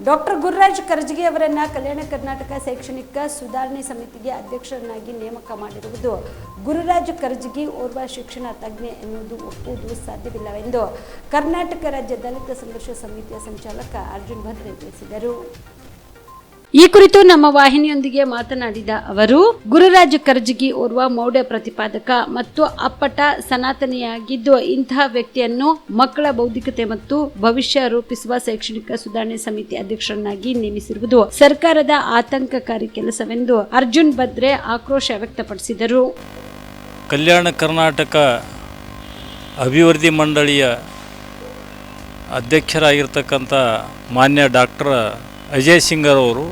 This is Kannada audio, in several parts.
ಡಾಕ್ಟರ್ ಗುರುರಾಜ್ ಕರ್ಜಗಿ ಅವರನ್ನು ಕಲ್ಯಾಣ ಕರ್ನಾಟಕ ಶೈಕ್ಷಣಿಕ ಸುಧಾರಣೆ ಸಮಿತಿಗೆ ಅಧ್ಯಕ್ಷರನ್ನಾಗಿ ನೇಮಕ ಮಾಡಿರುವುದು ಗುರುರಾಜ್ ಕರ್ಜಗಿ ಓರ್ವ ಶಿಕ್ಷಣ ತಜ್ಞ ಎನ್ನುವುದು ಒಪ್ಪುವುದು ಸಾಧ್ಯವಿಲ್ಲವೆಂದು ಕರ್ನಾಟಕ ರಾಜ್ಯ ದಲಿತ ಸಂಘರ್ಷ ಸಮಿತಿಯ ಸಂಚಾಲಕ ಅರ್ಜುನ್ ಭದ್ರೆ ತಿಳಿಸಿದರು. ಈ ಕುರಿತು ನಮ್ಮ ವಾಹಿನಿಯೊಂದಿಗೆ ಮಾತನಾಡಿದ ಅವರು, ಗುರುರಾಜ್ ಕರ್ಜಗಿ ಓರ್ವ ಮೌಢ್ಯ ಪ್ರತಿಪಾದಕ ಮತ್ತು ಅಪ್ಪಟ ಸನಾತನಿಯಾಗಿದ್ದು, ಇಂತಹ ವ್ಯಕ್ತಿಯನ್ನು ಮಕ್ಕಳ ಬೌದ್ಧಿಕತೆ ಮತ್ತು ಭವಿಷ್ಯ ರೂಪಿಸುವ ಶೈಕ್ಷಣಿಕ ಸುಧಾರಣೆ ಸಮಿತಿ ಅಧ್ಯಕ್ಷರನ್ನಾಗಿ ನೇಮಿಸಿರುವುದು ಸರ್ಕಾರದ ಆತಂಕಕಾರಿ ಕೆಲಸವೆಂದು ಅರ್ಜುನ್ ಭದ್ರೆ ಆಕ್ರೋಶ ವ್ಯಕ್ತಪಡಿಸಿದರು. ಕಲ್ಯಾಣ ಕರ್ನಾಟಕ ಅಭಿವೃದ್ಧಿ ಮಂಡಳಿಯ ಅಧ್ಯಕ್ಷರಾಗಿರ್ತಕ್ಕಂಥ ಮಾನ್ಯ ಡಾಕ್ಟರ್ ಅಜಯ್ ಸಿಂಗರ್ ಅವರು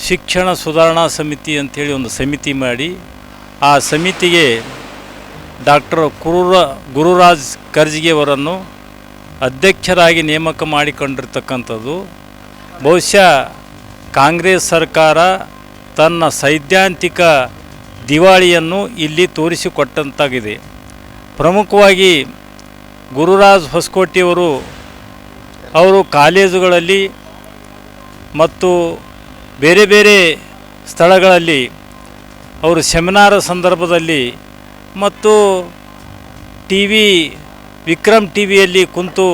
ಶಿಕ್ಷಣ ಸುಧಾರಣಾ ಸಮಿತಿ ಅಂಥೇಳಿ ಒಂದು ಸಮಿತಿ ಮಾಡಿ ಆ ಸಮಿತಿಗೆ ಡಾಕ್ಟರ್ ಗುರುರಾಜ್ ಕರ್ಜಗಿಯವರನ್ನು ಅಧ್ಯಕ್ಷರಾಗಿ ನೇಮಕ ಮಾಡಿಕೊಂಡಿರ್ತಕ್ಕಂಥದ್ದು ಬಹುಶಃ ಕಾಂಗ್ರೆಸ್ ಸರ್ಕಾರ ತನ್ನ ಸೈದ್ಧಾಂತಿಕ ದಿವಾಳಿಯನ್ನು ಇಲ್ಲಿ ತೋರಿಸಿಕೊಟ್ಟಂತಾಗಿದೆ. ಪ್ರಮುಖವಾಗಿ ಗುರುರಾಜ್ ಹೊಸಕೋಟೆಯವರು ಕಾಲೇಜುಗಳಲ್ಲಿ ಮತ್ತು ಬೇರೆ ಬೇರೆ ಸ್ಥಳಗಳಲ್ಲಿ ಅವರು ಸೆಮಿನಾರ್ ಸಂದರ್ಭದಲ್ಲಿ ಮತ್ತು ವಿಕ್ರಮ್ ಟಿವಿಯಲ್ಲಿ ಕುಂತು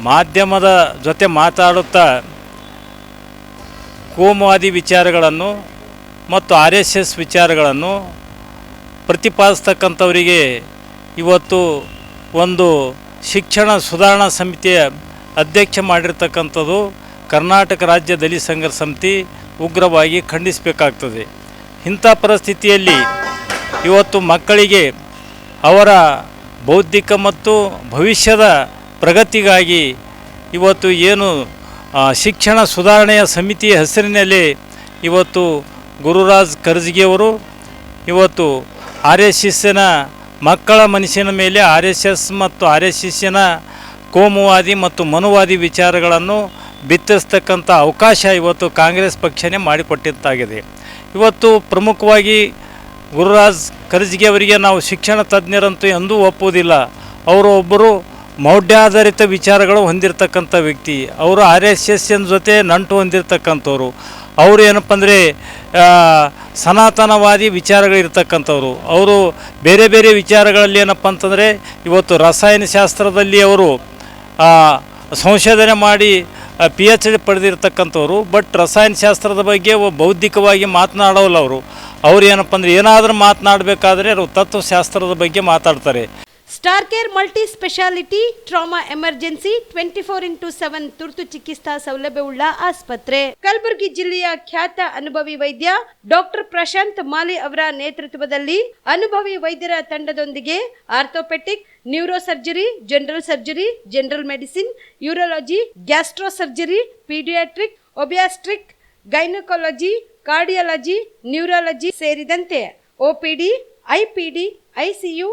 ಮಾಧ್ಯಮದ ಜೊತೆ ಮಾತಾಡುತ್ತಾ ಕೋಮುವಾದಿ ವಿಚಾರಗಳನ್ನು ಮತ್ತು RSS ವಿಚಾರಗಳನ್ನು ಪ್ರತಿಪಾದಿಸ್ತಕ್ಕಂಥವರಿಗೆ ಇವತ್ತು ಒಂದು ಶಿಕ್ಷಣ ಸುಧಾರಣಾ ಸಮಿತಿಯ ಅಧ್ಯಕ್ಷ ಮಾಡಿರ್ತಕ್ಕಂಥದ್ದು ಕರ್ನಾಟಕ ರಾಜ್ಯ ದಲಿತ ಸಂಘರ್ಷ ಸಮಿತಿ ಉಗ್ರವಾಗಿ ಖಂಡಿಸಬೇಕಾಗ್ತದೆ. ಇಂಥ ಪರಿಸ್ಥಿತಿಯಲ್ಲಿ ಇವತ್ತು ಮಕ್ಕಳಿಗೆ ಅವರ ಬೌದ್ಧಿಕ ಮತ್ತು ಭವಿಷ್ಯದ ಪ್ರಗತಿಗಾಗಿ ಇವತ್ತು ಏನು ಶಿಕ್ಷಣ ಸುಧಾರಣೆಯ ಸಮಿತಿಯ ಹೆಸರಿನಲ್ಲಿ ಇವತ್ತು ಗುರುರಾಜ್ ಕರ್ಜಗಿಯವರು ಇವತ್ತು RSSನ ಮಕ್ಕಳ ಮನಸ್ಸಿನ ಮೇಲೆ RSS ಮತ್ತು RSSನ ಕೋಮುವಾದಿ ಮತ್ತು ಮನುವಾದಿ ವಿಚಾರಗಳನ್ನು ಬಿತ್ತಿಸ್ತಕ್ಕಂಥ ಅವಕಾಶ ಇವತ್ತು ಕಾಂಗ್ರೆಸ್ ಪಕ್ಷನೇ ಮಾಡಿಕೊಟ್ಟಿದ್ದಾಗಿದೆ. ಇವತ್ತು ಪ್ರಮುಖವಾಗಿ ಗುರುರಾಜ್ ಕರ್ಜಗಿ ಅವರಿಗೆ ನಾವು ಶಿಕ್ಷಣ ತಜ್ಞರಂತೂ ಎಂದೂ ಒಪ್ಪುವುದಿಲ್ಲ. ಅವರು ಒಬ್ಬರು ಮೌಢ್ಯಾಧಾರಿತ ವಿಚಾರಗಳು ಹೊಂದಿರತಕ್ಕಂಥ ವ್ಯಕ್ತಿ. ಅವರು RSSನ ಜೊತೆ ನಂಟು ಹೊಂದಿರತಕ್ಕಂಥವ್ರು. ಅವರು ಏನಪ್ಪ ಅಂದರೆ ಸನಾತನವಾದಿ ವಿಚಾರಗಳಿರ್ತಕ್ಕಂಥವ್ರು. ಅವರು ಬೇರೆ ಬೇರೆ ವಿಚಾರಗಳಲ್ಲಿ ಏನಪ್ಪ ಅಂತಂದರೆ ಇವತ್ತು ರಸಾಯನಶಾಸ್ತ್ರದಲ್ಲಿ ಅವರು ಸಂಶೋಧನೆ ಮಾಡಿ PhD ಪಡೆದಿರ್ತಕ್ಕಂಥವ್ರು. ಬಟ್ ರಸಾಯನಶಾಸ್ತ್ರದ ಬಗ್ಗೆ ಬೌದ್ಧಿಕವಾಗಿ ಮಾತನಾಡೋಲ್ಲ ಅವರು ಏನಪ್ಪ ಅಂದರೆ ಏನಾದರೂ ಮಾತನಾಡಬೇಕಾದ್ರೆ ಅವರು ತತ್ವಶಾಸ್ತ್ರದ ಬಗ್ಗೆ ಮಾತಾಡ್ತಾರೆ. Star care multi speciality trauma emergency 24x7 ತುರ್ತು ಚಿಕಿತ್ಸಾ ಸೌಲಭ್ಯವುಳ್ಳ ಆಸ್ಪತ್ರೆ. ಕಲಬುರಗಿ ಜಿಲ್ಲೆಯ ಖ್ಯಾತ ಅನುಭವಿ ವೈದ್ಯ ಡಾಕ್ಟರ್ ಪ್ರಶಾಂತ್ ಮಾಲಿ ಅವರ ನೇತೃತ್ವದಲ್ಲಿ ಅನುಭವಿ ವೈದ್ಯರ ತಂಡದೊಂದಿಗೆ orthopaedic, neuro surgery, general surgery, general medicine, urology, gastro surgery, paediatric, obstetric, gynaecology, cardiology, neurology ಸೇರಿದಂತೆ OPD, IPD, ICU,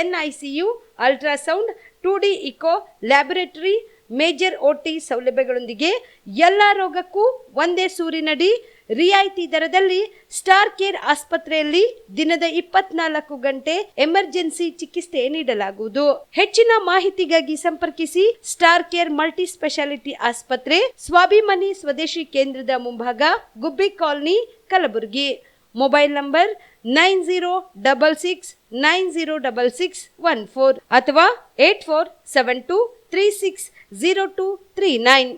NICU, ultrasound, 2D echo, laboratory, major OT ಸೌಲಭ್ಯಗಳೊಂದಿಗೆ ಎಲ್ಲ ರೋಗಕ್ಕೂ ಒಂದೇ ಸೂರಿನಡಿ ರಿಯಾಯಿತಿ ದರದಲ್ಲಿ ಸ್ಟಾರ್ ಕೇರ್ ಆಸ್ಪತ್ರೆಯಲ್ಲಿ ದಿನದ 24 ಗಂಟೆ ಎಮರ್ಜೆನ್ಸಿ ಚಿಕಿತ್ಸೆ ನೀಡಲಾಗುವುದು. ಹೆಚ್ಚಿನ ಮಾಹಿತಿಗಾಗಿ ಸಂಪರ್ಕಿಸಿ ಸ್ಟಾರ್ ಕೇರ್ ಮಲ್ಟಿ ಸ್ಪೆಷಾಲಿಟಿ ಆಸ್ಪತ್ರೆ, ಸ್ವಾಭಿಮಾನಿ ಸ್ವದೇಶಿ ಕೇಂದ್ರದ ಮುಂಭಾಗ, ಗುಬ್ಬಿ ಕಾಲನಿ, ಕಲಬುರಗಿ. ಮೊಬೈಲ್ ನಂಬರ್ 9066906614 ಅಥವಾ 8472360239.